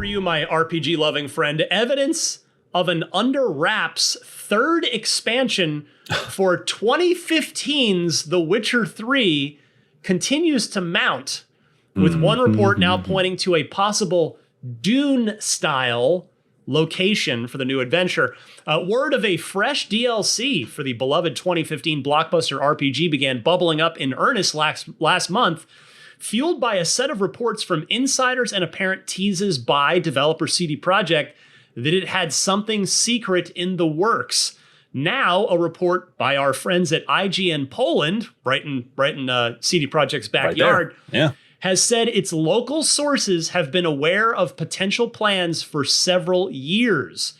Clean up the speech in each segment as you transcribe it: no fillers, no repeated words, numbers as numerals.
for you, my RPG-loving friend. Evidence of an under wraps third expansion for 2015's The Witcher 3 continues to mount, with one report now pointing to a possible Dune-style location for the new adventure. Word of a fresh DLC for the beloved 2015 blockbuster RPG began bubbling up in earnest last month, fueled by a set of reports from insiders and apparent teases by developer CD Projekt that it had something secret in the works. Now, a report by our friends at IGN Poland, right in CD Projekt's backyard, has said its local sources have been aware of potential plans for several years,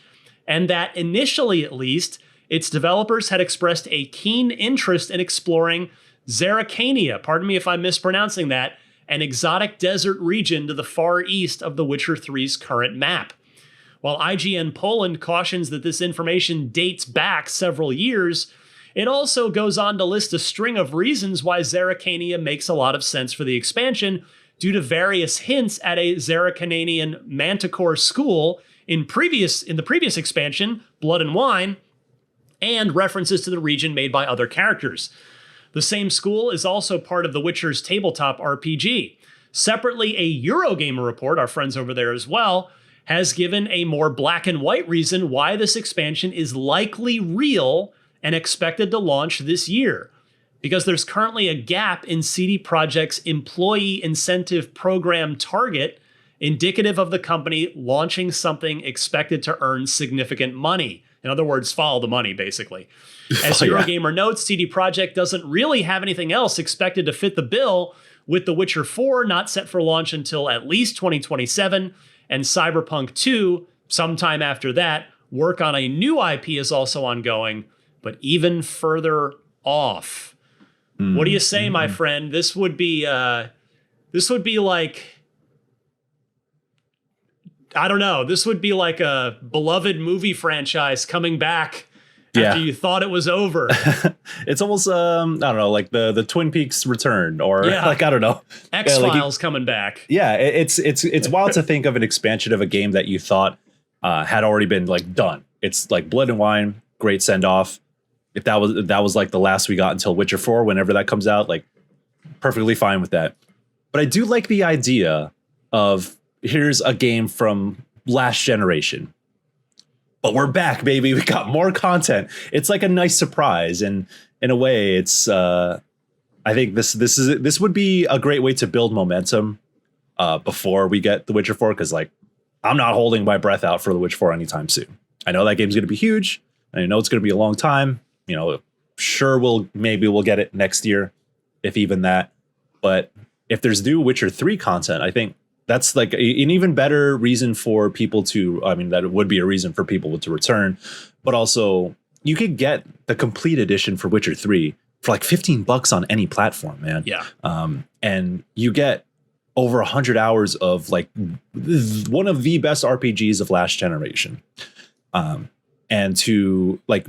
and that initially, at least, its developers had expressed a keen interest in exploring Zerrikania, pardon me if I'm mispronouncing that, an exotic desert region to the far east of The Witcher 3's current map. While IGN Poland cautions that this information dates back several years, it also goes on to list a string of reasons why Zerrikania makes a lot of sense for the expansion, due to various hints at a Zerrikanian manticore school in the previous expansion, Blood and Wine, and references to the region made by other characters. The same school is also part of The Witcher's tabletop RPG. Separately, a Eurogamer report, our friends over there as well, has given a more black and white reason why this expansion is likely real and expected to launch this year. Because there's currently a gap in CD Projekt's employee incentive program target, indicative of the company launching something expected to earn significant money. In other words, follow the money, basically. As Eurogamer notes, CD Projekt doesn't really have anything else expected to fit the bill, with The Witcher 4 not set for launch until at least 2027, and Cyberpunk 2 sometime after that. Work on a new IP is also ongoing, but even further off. What do you say, my friend? This would be like, I don't know. This would be like a beloved movie franchise coming back after you thought it was over. It's almost, I don't know, like the Twin Peaks return, or like, I don't know. X-Files coming back. Yeah, it's wild to think of an expansion of a game that you thought had already been like done. It's like Blood and Wine, great send off. If that was like the last we got until Witcher 4, whenever that comes out, like perfectly fine with that. But I do like the idea of, here's a game from last generation, but we're back, baby. We got more content. It's like a nice surprise, and in a way, it's I think this would be a great way to build momentum before we get The Witcher 4, because like I'm not holding my breath out for The Witcher 4 anytime soon. I know that game's going to be huge, and I know it's going to be a long time. You know, sure, we'll get it next year, if even that. But if there's new Witcher 3 content, I think that's like an even better reason for people to, I mean, that would be a reason for people to return. But also, you could get the complete edition for Witcher 3 for like $15 on any platform, man. Yeah. And you get over 100 hours of like one of the best RPGs of last generation. And to like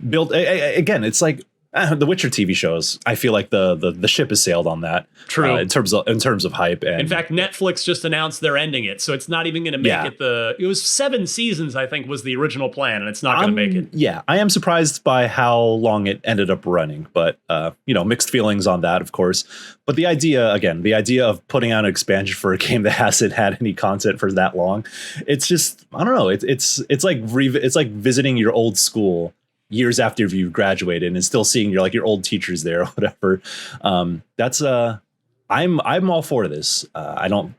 build again, it's like the Witcher TV shows. I feel like the ship has sailed on that. True. In terms of hype. And in fact, Netflix just announced they're ending it, so it's not even going to make it. It was 7 seasons, I think, was the original plan, and it's not going to make it. Yeah, I am surprised by how long it ended up running, but mixed feelings on that, of course. But the idea of putting out an expansion for a game that hasn't had any content for that long, it's just, I don't know. It's like visiting your old school years after you've graduated and still seeing your old teachers there or whatever. I'm all for this. I don't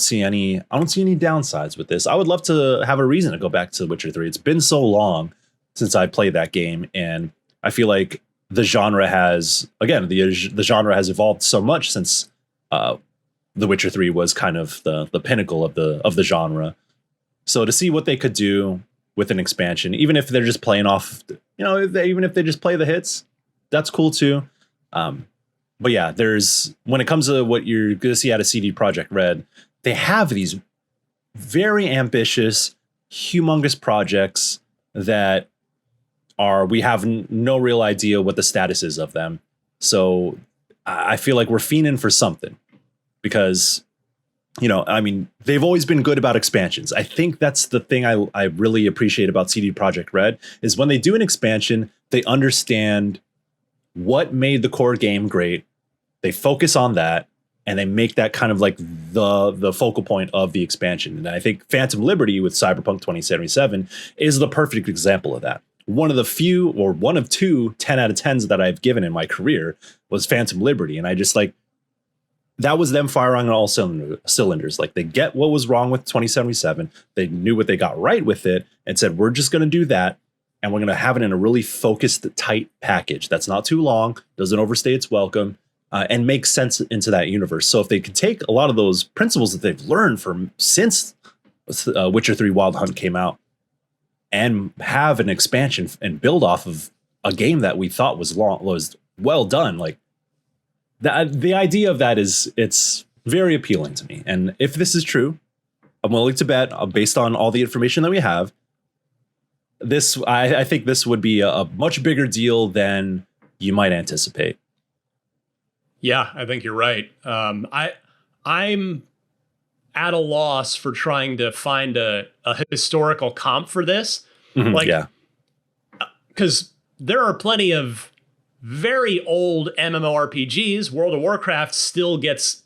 see any downsides with this. I would love to have a reason to go back to Witcher 3. It's been so long since I played that game, and I feel like the genre has evolved so much since The Witcher 3 was kind of the pinnacle of the genre. So to see what they could do with an expansion, even if they're just playing off, even if they just play the hits, that's cool too. But yeah, when it comes to what you're going to see out of CD Projekt Red, they have these very ambitious, humongous projects that we have no real idea what the status is of them. So I feel like we're fiending for something, because I mean, they've always been good about expansions. I think that's the thing I really appreciate about CD Projekt Red is when they do an expansion, they understand what made the core game great. They focus on that and they make that kind of like the focal point of the expansion. And I think Phantom Liberty with Cyberpunk 2077 is the perfect example of that. One of the few or one of two 10 out of 10s that I've given in my career was Phantom Liberty. And I just like, that was them firing on all cylinders. Like they get what was wrong with 2077. They knew what they got right with it and said, we're just going to do that. And we're going to have it in a really focused, tight package that's not too long, doesn't overstay its welcome, and makes sense into that universe. So if they could take a lot of those principles that they've learned from since Witcher 3 Wild Hunt came out and have an expansion and build off of a game that we thought was well done, like the idea of that it's very appealing to me. And if this is true, I'm willing to bet, based on all the information that we have, I think this would be a much bigger deal than you might anticipate. Yeah, I think you're right. I'm at a loss for trying to find a historical comp for this. Because there are plenty of very old MMORPGs. World of Warcraft still gets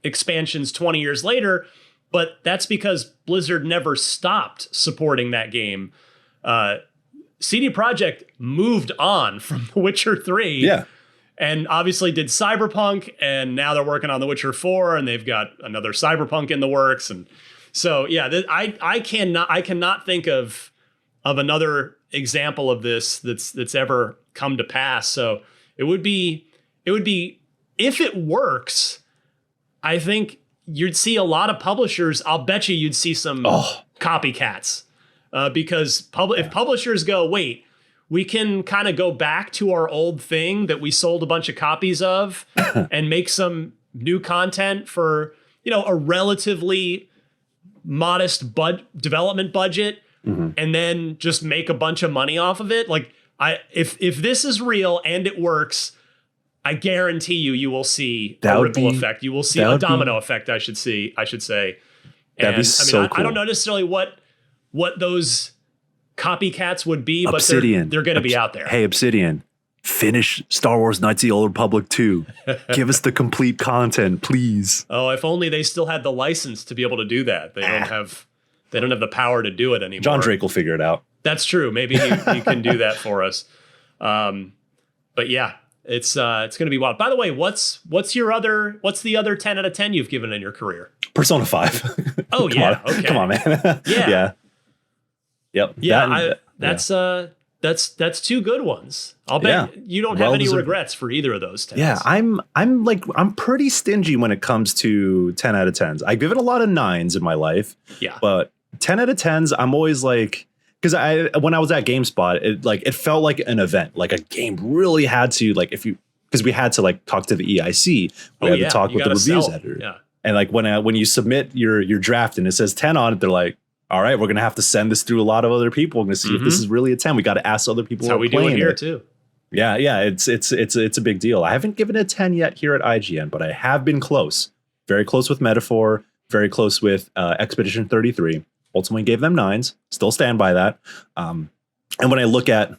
expansions 20 years later, but that's because Blizzard never stopped supporting that game. CD Projekt moved on from The Witcher 3. Yeah. And obviously did Cyberpunk, and now they're working on The Witcher 4, and they've got another Cyberpunk in the works. And so, yeah, I cannot think of another example of this that's ever come to pass. So it would be if it works, I think you'd see a lot of publishers. I'll bet you'd see some copycats because if publishers go, wait, we can kind of go back to our old thing that we sold a bunch of copies of and make some new content for, a relatively modest development budget and then just make a bunch of money off of it. Like if this is real and it works, I guarantee you will see a ripple effect. You will see a domino effect, I should say. And that'd be so cool. I don't know necessarily what those copycats would be, Obsidian. But they're going to be out there. Hey, Obsidian, finish Star Wars Knights of the Old Republic 2. Give us the complete content, please. Oh, if only they still had the license to be able to do that. They don't have the power to do it anymore. John Drake will figure it out. That's true. Maybe he can do that for us. But yeah, it's going to be wild. By the way, what's the other 10 out of 10 you've given in your career? Persona 5. Oh yeah. Okay. Come on, man. Yeah. Yep. Yeah, that's two good ones. I'll bet you don't have any regrets for either of those 10s. Yeah, I'm pretty stingy when it comes to 10 out of 10s. I give it a lot of 9s in my life. Yeah. But 10 out of 10s, I'm always like, because when I was at GameSpot, it felt like an event. Like a game really had to, like, because we had to like talk to the EIC. We had to talk with the reviews editor. Yeah. And like when you submit your draft and it says 10 on it, they're like, all right, we're going to have to send this through a lot of other people. We're going to see if this is really a 10. We got to ask other people. That's how we do it here too. Yeah. It's a big deal. I haven't given it a 10 yet here at IGN, but I have been close. Very close with Metaphor. Very close with Expedition 33. Ultimately gave them 9s. Still stand by that. And when I look at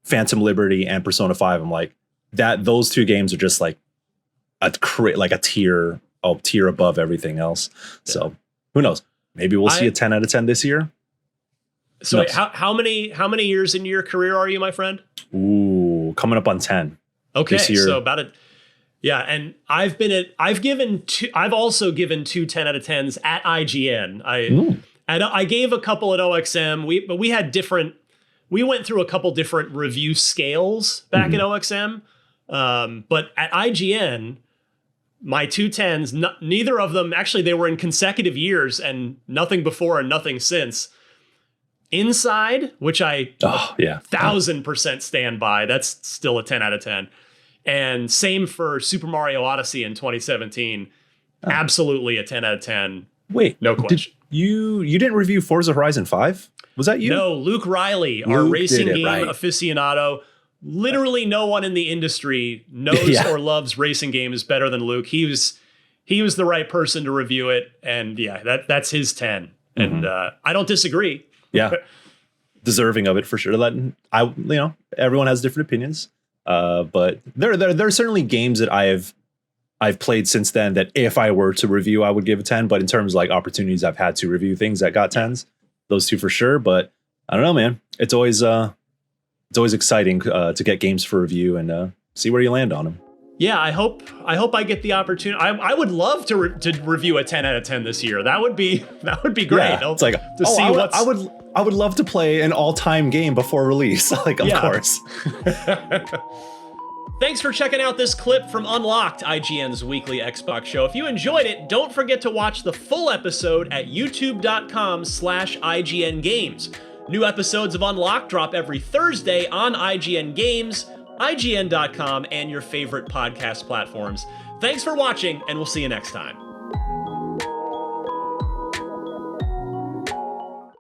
Phantom Liberty and Persona 5, I'm like, those two games are just like a tier above everything else. Yeah. So who knows? Maybe we'll see a 10 out of 10 this year. So wait, how many years into your career are you, my friend? Ooh, coming up on 10. Okay, this year. So about it. Yeah, and I've also given two 10 out of 10s at IGN. I gave a couple at OXM. But we went through a couple different review scales back at OXM. But at IGN, my two 10s, neither of them, actually, they were in consecutive years and nothing before and nothing since. Inside, which I 1,000% stand by. That's still a 10 out of 10. And same for Super Mario Odyssey in 2017. Absolutely a 10 out of 10. Wait, no question. You didn't review Forza Horizon 5? Was that you? No, Luke Riley, our racing game aficionado. Literally no one in the industry knows or loves racing games better than Luke. He he was the right person to review it. And yeah, that's his 10. And I don't disagree. Yeah. Deserving of it for sure. Everyone has different opinions. But there are certainly games that I've played since then that if I were to review, I would give a 10. But in terms of like opportunities I've had to review things that got 10s, those two for sure. But I don't know, man. It's always exciting to get games for review and see where you land on them. Yeah, I hope I get the opportunity. I would love to review a 10 out of 10 this year. That would be great. Yeah, it's like I would love to play an all-time game before release. Like, of course. Thanks for checking out this clip from Unlocked, IGN's weekly Xbox show. If you enjoyed it, don't forget to watch the full episode at youtube.com/IGN Games. New episodes of Unlocked drop every Thursday on IGN Games, IGN.com, and your favorite podcast platforms. Thanks for watching, and we'll see you next time.